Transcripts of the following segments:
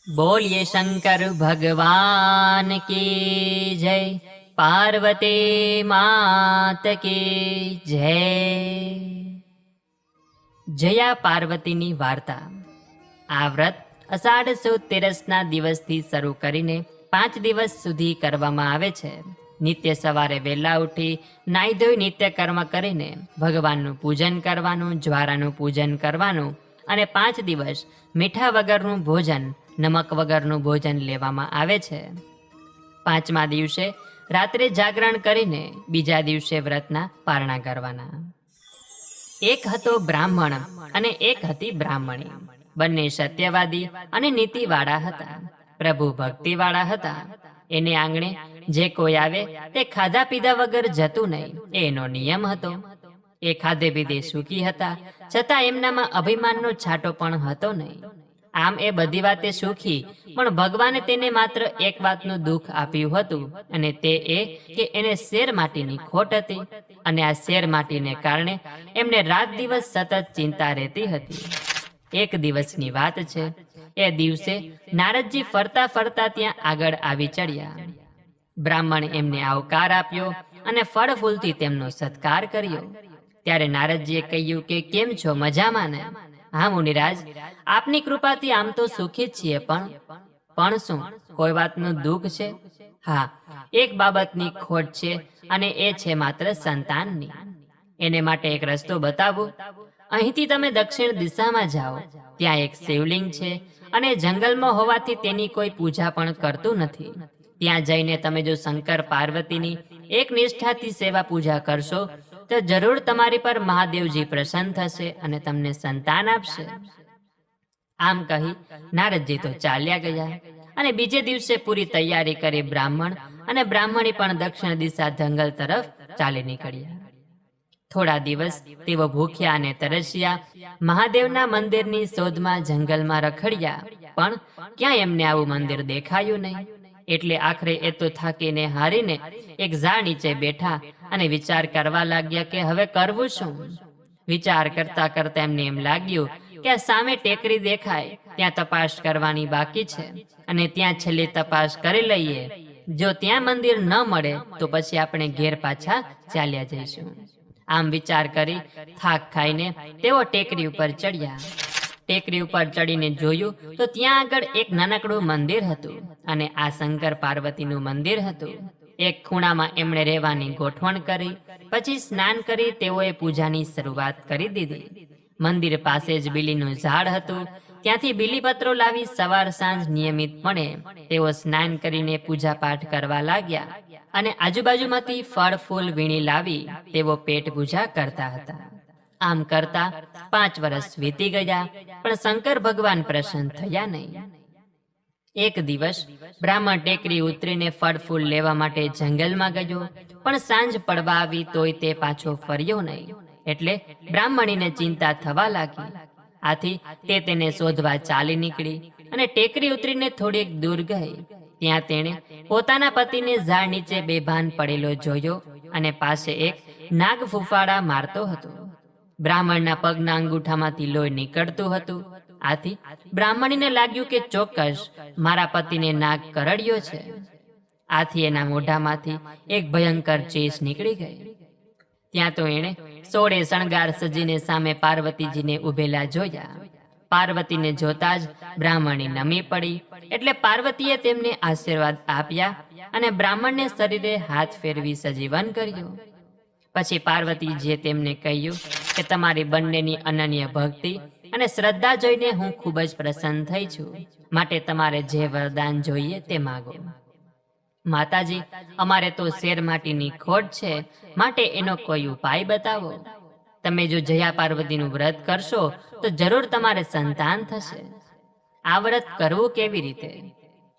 बोलिए शंकर भगवान की जय, पार्वती मात की जय। જયા પાર્વતીની વાર્તા। આ વ્રત અષાઢ સુદ તેરસના દિવસથી શરૂ કરીને 5 દિવસ સુધી કરવામાં આવે છે। નિત્ય સવારે વહેલા ઉઠી નાઈ ધોઈ નિત્ય કર્મ કરીને ભગવાનનું પૂજન કરવાનું, જ્વારાનું પૂજન કરવાનું અને 5 દિવસ મીઠા વગરનું ભોજન, નમક વગરનું ભોજન લેવામાં આવે છે। 5મા દિવસે રાત્રે જાગરણ કરીને બીજા દિવસે વ્રતના પારણા કરવાના। એક હતો બ્રાહ્મણ અને એક હતી બ્રાહ્મણી। બંને સત્યવાદી અને નીતિવાળા હતા, પ્રભુ ભક્તિવાળા હતા। એને આંગણે જે કોઈ આવે તે ખાધા પીધા વગર જતું નહીં, એનો નિયમ હતો। એ ખાધે પીધે સુખી હતા, છતાં એમનામાં અભિમાનનો છાંટો પણ હતો નહીં। આમ એ બધી વાતે સુખી, પણ ભગવાને તેને માત્ર એક વાતનું દુઃખ આપ્યું હતું, અને તે એ કે એને શેર માટીની ખોટ હતી, અને આ શેર માટીને કારણે એમને રાત દિવસ સતત ચિંતા રહેતી હતી। એક દિવસની વાત છે, એ દિવસે નારદજી ફરતા ફરતા ત્યાં આગળ આવી ચડ્યા। બ્રાહ્મણ એમને આવકાર આપ્યો અને ફળ ફૂલથી તેમનો સત્કાર કર્યો। ત્યારે નારદજીએ કહ્યું કે કેમ છો, મજામાં ને? હા મુનિરાજ, આપની કૃપાથી આમ તો સુખી જ છીએ, પણ શું કોઈ વાતનું દુઃખ છે? હા, એક બાબતની ખોટ છે, અને એ છે માત્ર સંતાનની। એને માટે એક રસ્તો બતાવું। અહીંથી તમે દક્ષિણ દિશામાં જાઓ, ત્યાં એક શિવલિંગ છે, અને જંગલમાં હોવાથી તેની કોઈ પૂજા પણ કરતું નથી। ત્યાં જઈને તમે જો શંકર પાર્વતીની એક નિષ્ઠાથી સેવા પૂજા કરશો તો જરૂર તમારી પર મહાદેવજી પ્રસન્ન થશે અને તમને સંતાન આપશે। આમ કહી નારદજી તો ચાલ્યા ગયા, અને બીજે દિવસે પૂરી તૈયારી કરી બ્રાહ્મણ અને બ્રાહ્મણી પણ દક્ષિણ દિશા જંગલ તરફ ચાલી નીકળ્યા। થોડા દિવસ તેઓ ભૂખ્યા અને તરસ્યા મહાદેવના મંદિરની શોધમાં જંગલમાં રખડ્યા, પણ ક્યાં એમને આવું મંદિર દેખાયું નહીં। એટલે આખરે એ તો થાકીને હારીને એક ઝાડ નીચે બેઠા અને વિચાર કરવા લાગ્યા કે હવે કરવું શું। વિચાર કરતા કરતા એમને એમ લાગ્યું કે આ સામે ટેકરી દેખાય, ત્યાં તપાસ કરવાની બાકી છે, અને ત્યાં છેલ્લી તપાસ કરી લઈએ। જો ત્યાં મંદિર ન મળે તો પછી આપણે ઘેર પાછા ચાલ્યા જઈશું। આમ વિચાર કરી થાક ખાઈને તેઓ ટેકરી ઉપર ચડ્યા। ટેકરી ઉપર ચડીને જોયું તો ત્યાં આગળ એક નાનકડું મંદિર હતું, અને આ શંકર પાર્વતીનું મંદિર હતું। એક ખૂણામાં એમણે રહેવાની ગોઠવણ કરી, પછી સ્નાન કરી તેઓએ પૂજાની શરૂઆત કરી દીધી। મંદિર પાસે જ બીલીનું ઝાડ હતું, ત્યાંથી બીલીપત્રો લાવી સવાર સાંજ નિયમિતપણે તેઓ સ્નાન કરીને પૂજા પાઠ કરવા લાગ્યા, અને આજુબાજુમાંથી ફળ ફૂલ વીણી લાવી તેઓ પેટ પૂજા કરતા હતા। આમ કરતા 5 વર્ષ વીતી ગયા, પણ શંકર ભગવાન પ્રસન્ન થયા નહીં। એક દિવસ બ્રાહ્મણ ટેકરી ઉતરીને ફળ ફૂલ લેવા માટે જંગલમાં ગયો, પણ સાંજ પડવા આવી તોય તે પાછો ફર્યો નહીં। એટલે બ્રાહ્મણીને ચિંતા થવા લાગી। આથી તે તેને શોધવા ચાલી નીકળી, અને ટેકરી ઉતરીને થોડીક દૂર ગઈ। ત્યાં તેણે પોતાના પતિને ઝાડ નીચે બેભાન પડેલો જોયો, અને પાસે એક નાગ ફૂફાડા મારતો હતો। બ્રાહ્મણના પગના અંગૂઠામાંથી લોહી નીકળતું હતું। આથી બ્રાહ્મણીને લાગ્યું કે ચોક્કસ મારા પતિને નાગ કરડ્યો છે। આથી એના મોઢામાંથી એક ભયંકર ચીસ નીકળી ગઈ। ત્યાં તો એણે 16 શણગાર સજીને સામે પાર્વતીજીને ઉભેલા જોયા। પાર્વતીને જોતા જ બ્રાહ્મણી નમી પડી, એટલે પાર્વતીએ તેમને આશીર્વાદ આપ્યા, અને બ્રાહ્મણને શરીરે હાથ ફેરવી સજીવન કર્યો। પછી પાર્વતીજીએ તેમને કહ્યું કે તમારી બંનેની અનન્ય ભક્તિ અને શ્રદ્ધા જોઈને હું ખૂબ જ પ્રસન્ન થઈ છું, માટે તમારે જે વરદાન જોઈએ તે માગો। માતાજી, અમારે તો શેર માટીની ખોટ છે, માટે એનો કોઈ ઉપાય બતાવો। તમે જો જયા પાર્વતીનું વ્રત કરશો તો જરૂર તમારે સંતાન થશે। આ વ્રત કરવું કેવી રીતે?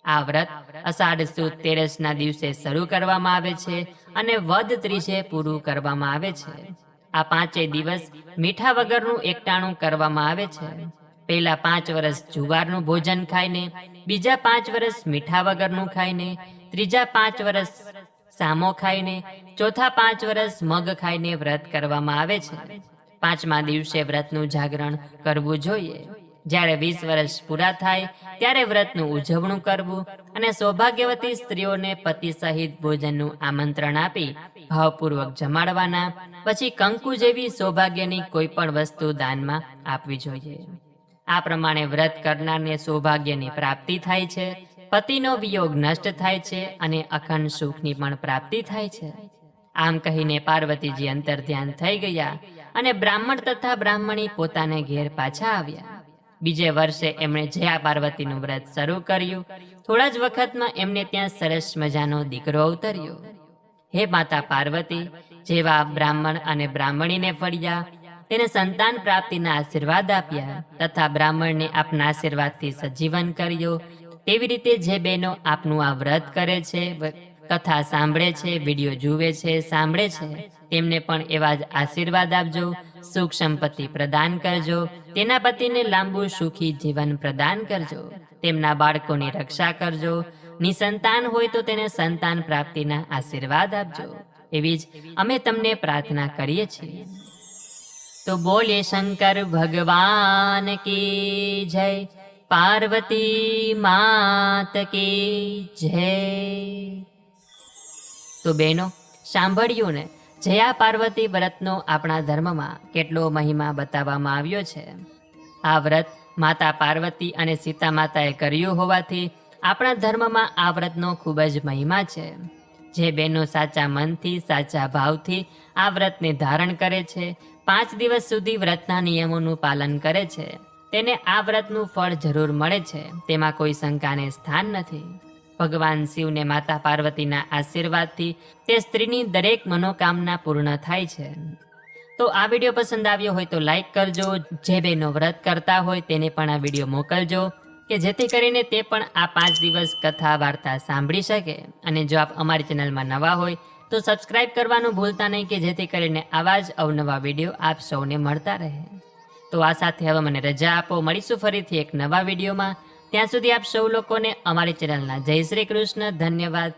આ વ્રત અષાઢ સુદ તેરસના દિવસે શરૂ કરવામાં આવે છે, અને વદ ત્રીજે પૂરું કરવામાં આવે છે। આ 5 દિવસ મીઠા વગરનું એકટાણું કરવામાં આવે છે। પહેલા 5 વર્ષ જુવારનું ભોજન ખાઈને, બીજા 5 વર્ષ મીઠા વગરનું ખાઈને, ત્રીજા 5 વર્ષ સામો ખાઈને, ચોથા 5 વર્ષ મગ ખાઈને વ્રત કરવામાં આવે છે। 5મા દિવસે વ્રતનું જાગરણ કરવું જોઈએ। જ્યારે 20 વર્ષ પૂરા થાય ત્યારે વ્રતનું ઉજવણું કરવું અને સૌભાગ્યવતી સ્ત્રીઓને પતિ સહિત ભોજનનું આમંત્રણ આપી ભાવપૂર્વક જમાડવાના. પછી કંકુ જેવી સૌભાગ્યની કોઈ પણ વસ્તુ દાનમાં આપવી જોઈએ. આ પ્રમાણે વ્રત કરનારને સૌભાગ્યની પ્રાપ્તિ થાય છે, પતિનો વિયોગ નષ્ટ થાય છે અને અખંડ સુખની પણ પ્રાપ્તિ થાય છે. આમ કહીને પાર્વતીજી અંતર્ધ્યાન થઈ ગયા અને બ્રાહ્મણ તથા બ્રાહ્મણી પોતાને ઘેર પાછા આવ્યા. બીજે વર્ષે એમણે જયા પાર્વતીનું વ્રત શરૂ કર્યું. થોડા જ વખતમાં એમને ત્યાં સરસ મજાનો દીકરો અવતર્યો. હે માતા પાર્વતી, જેવા બ્રાહ્મણ અને બ્રાહ્મણીને ફળ્યા તેને સંતાન પ્રાપ્તિના આશીર્વાદ આપ્યા તથા બ્રાહ્મણને આપના આશીર્વાદથી સજીવન કર્યો. તેવી રીતે જે બહેનો આપનું આ વ્રત કરે છે, કથા સાંભળે છે, વિડીયો જુએ છે, સાંભળે છે, તેમને પણ એવા જ આશીર્વાદ આપજો. સુખ સંપત્તિ પ્રદાન કરજો. તેના પતિને લાંબુ સુખી જીવન પ્રદાન કરજો. તેમના બાળકોની રક્ષા કરજો. નિસંતાન હોય તો તેને સંતાન પ્રાપ્તિના આશીર્વાદ આપજો. એવી જ અમે તમને પ્રાર્થના કરીએ છીએ. તો બોલીએ શંકર ભગવાન કી જય, પાર્વતી માત કી જય. તો બહેનો, સાંભળ્યું ને, જયા પાર્વતી વ્રતનો આપણા ધર્મમાં કેટલો મહિમા બતાવવામાં આવ્યો છે. આ વ્રત માતા પાર્વતી અને સીતા માતાએ કર્યું હોવાથી આપણા ધર્મમાં આ વ્રતનો ખૂબ જ મહિમા છે. જે બહેનો સાચા મનથી, સાચા ભાવથી આ વ્રતને ધારણ કરે છે, 5 દિવસ સુધી વ્રતના નિયમોનું પાલન કરે છે, તેને આ વ્રતનું ફળ જરૂર મળે છે. તેમાં કોઈ શંકાને સ્થાન નથી. ભગવાન શિવને માતા પાર્વતીના આશીર્વાદથી તે સ્ત્રીની દરેક મનોકામના પૂર્ણ થાય છે. તો આ વિડીયો પસંદ આવ્યો હોય તો લાઈક કરજો. જે બહેનો વ્રત કરતા હોય તેને પણ આ વિડીયો મોકલજો કે જેથી કરીને તે પણ આ 5 દિવસ કથા વાર્તા સાંભળી શકે. અને જો આપ અમારી ચેનલમાં નવા હોય તો સબસ્ક્રાઈબ કરવાનું ભૂલતા નહીં કે જેથી કરીને આવા જ અવનવા વિડીયો આપ સૌને મળતા રહે. તો આ સાથે હવે મને રજા આપો. મળીશું ફરીથી એક નવા વિડીયોમાં. ત્યાં સુધી આપ સૌ લોકોને અમારી ચેનલના જય શ્રી કૃષ્ણ. ધન્યવાદ.